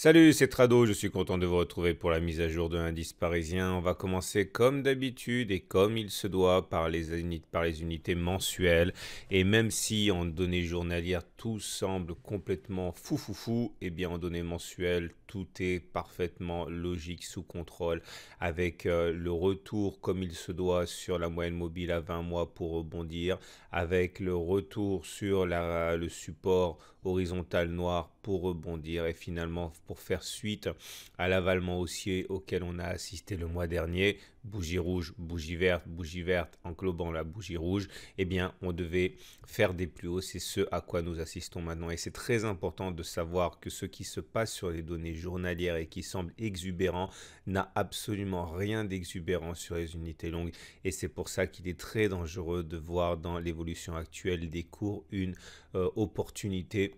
Salut, c'est Trado, je suis content de vous retrouver pour la mise à jour de l'indice parisien. On va commencer comme d'habitude et comme il se doit par les unités mensuelles. Et même si en données journalières tout semble complètement fou, eh bien en données mensuelles tout est parfaitement logique sous contrôle avec le retour comme il se doit sur la moyenne mobile à 20 mois pour rebondir, avec le retour sur le support horizontal noir pour rebondir et finalement pour faire suite à l'avalement haussier auquel on a assisté le mois dernier, bougie verte englobant la bougie rouge, eh bien on devait faire des plus hauts, c'est ce à quoi nous assistons maintenant et c'est très important de savoir que ce qui se passe sur les données journalières et qui semble exubérant n'a absolument rien d'exubérant sur les unités longues et c'est pour ça qu'il est très dangereux de voir dans l'évolution actuelle des cours une opportunité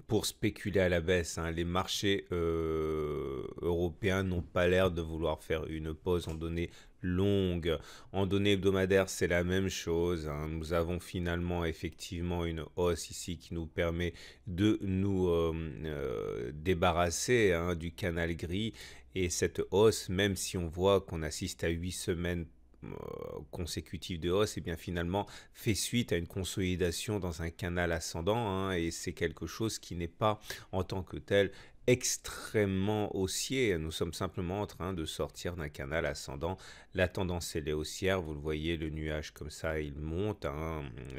pour spéculer à la baisse. Les marchés européens n'ont pas l'air de vouloir faire une pause en données longues. En données hebdomadaires, c'est la même chose. Nous avons finalement effectivement une hausse ici qui nous permet de nous débarrasser du canal gris. Et cette hausse, même si on voit qu'on assiste à 8 semaines consécutive de hausse, et bien finalement fait suite à une consolidation dans un canal ascendant, et c'est quelque chose qui n'est pas en tant que tel extrêmement haussier. Nous sommes simplement en train de sortir d'un canal ascendant. La tendance elle est haussière. Vous le voyez, le nuage comme ça, il monte.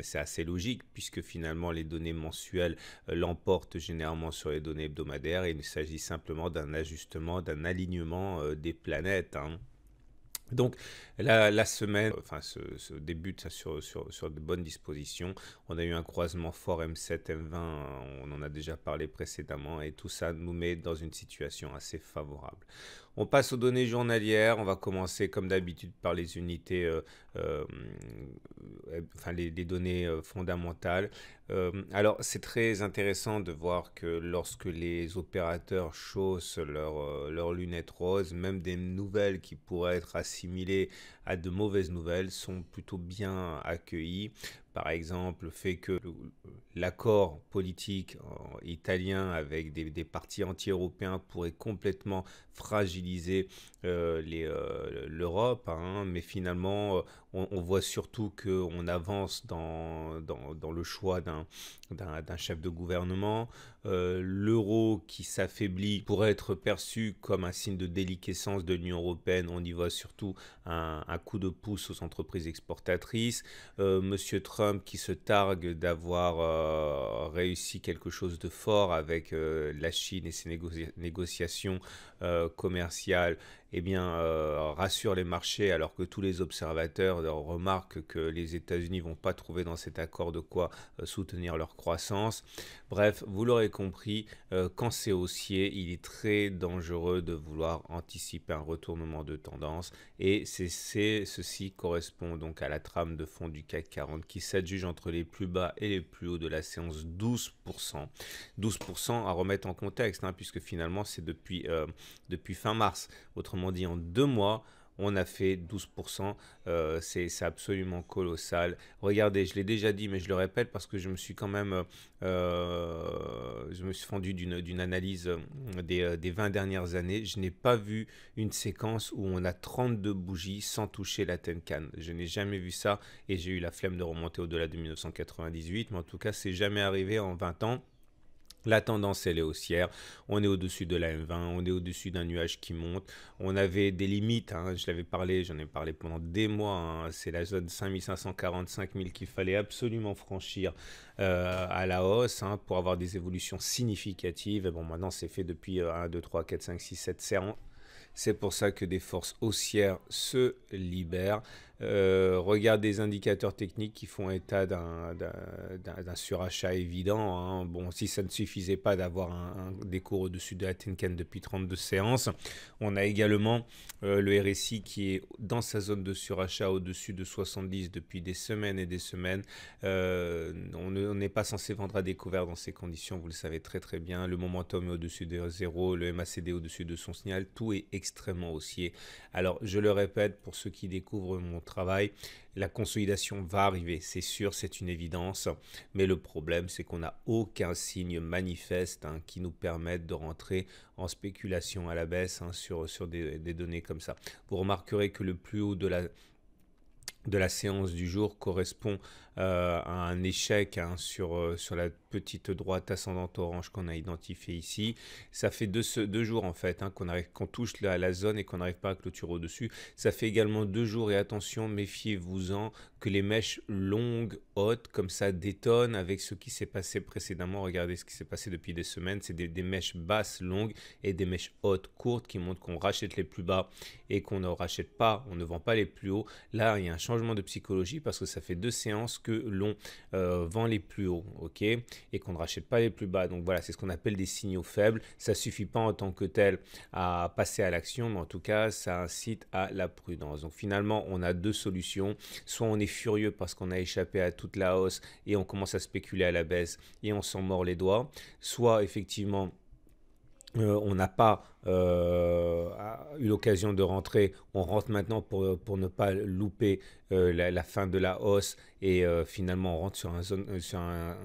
C'est assez logique puisque finalement les données mensuelles l'emportent généralement sur les données hebdomadaires. Et il s'agit simplement d'un ajustement, d'un alignement des planètes. Donc la semaine se débute sur de bonnes dispositions. On a eu un croisement fort M7, M20, on en a déjà parlé précédemment et tout ça nous met dans une situation assez favorable. On passe aux données journalières, on va commencer comme d'habitude par les unités, les données fondamentales. Alors c'est très intéressant de voir que lorsque les opérateurs chaussent leurs lunettes roses, même des nouvelles qui pourraient être assimilées à de mauvaises nouvelles sont plutôt bien accueillies. Par exemple, le fait que l'accord politique italien avec des partis anti-européens pourrait complètement fragiliser l'Europe, mais finalement, on voit surtout qu'on avance dans le choix d'un chef de gouvernement. L'euro qui s'affaiblit pourrait être perçu comme un signe de déliquescence de l'Union européenne. On y voit surtout un coup de pouce aux entreprises exportatrices. Monsieur Trump qui se targue d'avoir réussi quelque chose de fort avec la Chine et ses négociations commerciales, eh bien, rassure les marchés alors que tous les observateurs remarquent que les États-Unis vont pas trouver dans cet accord de quoi soutenir leur croissance. Bref, vous l'aurez compris, quand c'est haussier, il est très dangereux de vouloir anticiper un retournement de tendance et ceci correspond donc à la trame de fond du CAC 40 qui s'adjuge entre les plus bas et les plus hauts de la séance 12%. 12% à remettre en contexte puisque finalement c'est depuis fin mars. Autrement dit, en 2 mois, on a fait 12%, c'est absolument colossal. Regardez, je l'ai déjà dit, mais je le répète parce que je me suis quand même, je me suis fendu d'une analyse des 20 dernières années. Je n'ai pas vu une séquence où on a 32 bougies sans toucher la Tenkan. Je n'ai jamais vu ça et j'ai eu la flemme de remonter au-delà de 1998, mais en tout cas, c'est jamais arrivé en 20 ans. La tendance, elle est haussière. On est au-dessus de la M20, on est au-dessus d'un nuage qui monte. On avait des limites, j'en ai parlé pendant des mois. C'est la zone 5545 000 qu'il fallait absolument franchir à la hausse pour avoir des évolutions significatives. Et bon, maintenant, c'est fait depuis 1, 2, 3, 4, 5, 6, 7 séances. C'est pour ça que des forces haussières se libèrent. Regarde des indicateurs techniques qui font état d'un surachat évident. Bon, si ça ne suffisait pas d'avoir des cours au-dessus de la Tenkan depuis 32 séances, on a également le RSI qui est dans sa zone de surachat au-dessus de 70 depuis des semaines et des semaines. On n'est pas censé vendre à découvert dans ces conditions, vous le savez très très bien. Le momentum est au-dessus de 0, le MACD au-dessus de son signal, tout est extrêmement haussier. Alors, je le répète, pour ceux qui découvrent mon travail. La consolidation va arriver, c'est sûr, c'est une évidence. Mais le problème, c'est qu'on n'a aucun signe manifeste qui nous permette de rentrer en spéculation à la baisse sur des données comme ça. Vous remarquerez que le plus haut de la séance du jour correspond à un échec sur la petite droite ascendante orange qu'on a identifiée ici. Ça fait deux jours en fait qu'on touche la zone et qu'on n'arrive pas à clôturer au-dessus. Ça fait également 2 jours et attention, méfiez-vous-en que les mèches longues, hautes, comme ça détonnent avec ce qui s'est passé précédemment. Regardez ce qui s'est passé depuis des semaines. C'est des mèches basses, longues et des mèches hautes, courtes qui montrent qu'on rachète les plus bas et qu'on ne rachète pas, on ne vend pas les plus hauts. Là, il y a un changement de psychologie parce que ça fait 2 séances que l'on vend les plus hauts, ok, et qu'on ne rachète pas les plus bas. Donc voilà, c'est ce qu'on appelle des signaux faibles. Ça suffit pas en tant que tel à passer à l'action, mais en tout cas, ça incite à la prudence. Donc finalement, on a 2 solutions. Soit on est furieux parce qu'on a échappé à toute la hausse et on commence à spéculer à la baisse et on s'en mord les doigts. Soit effectivement, on n'a pas eu l'occasion de rentrer, on rentre maintenant pour ne pas louper la fin de la hausse et finalement on rentre sur un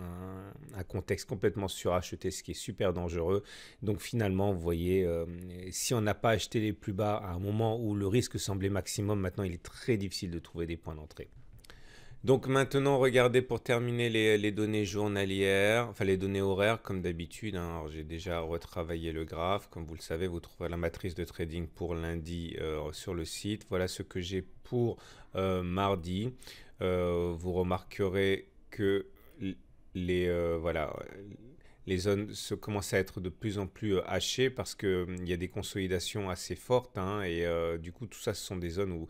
contexte complètement suracheté, ce qui est super dangereux. Donc finalement, vous voyez, si on n'a pas acheté les plus bas à un moment où le risque semblait maximum, maintenant il est très difficile de trouver des points d'entrée. Donc maintenant, regardez pour terminer les données journalières, enfin les données horaires comme d'habitude. Alors j'ai déjà retravaillé le graphe. Comme vous le savez, vous trouverez la matrice de trading pour lundi sur le site. Voilà ce que j'ai pour mardi. Vous remarquerez que voilà, les zones commencent à être de plus en plus hachées parce qu'il y a des consolidations assez fortes et du coup tout ça ce sont des zones où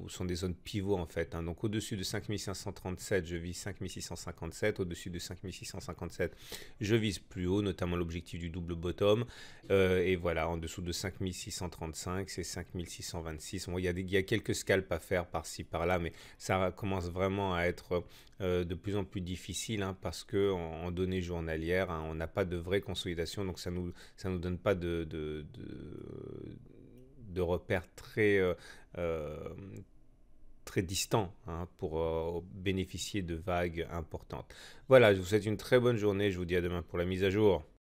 sont des zones pivots en fait. Donc au-dessus de 5537 je vise 5657, au-dessus de 5657 je vise plus haut, notamment l'objectif du double bottom et voilà, en dessous de 5635 c'est 5626. Bon, il y a quelques scalps à faire par-ci par-là, mais ça commence vraiment à être de plus en plus difficile parce que en données journalières, on n'a pas de vraie consolidation, donc ça nous donne pas de repères très distants pour bénéficier de vagues importantes. Voilà, je vous souhaite une très bonne journée, je vous dis à demain pour la mise à jour.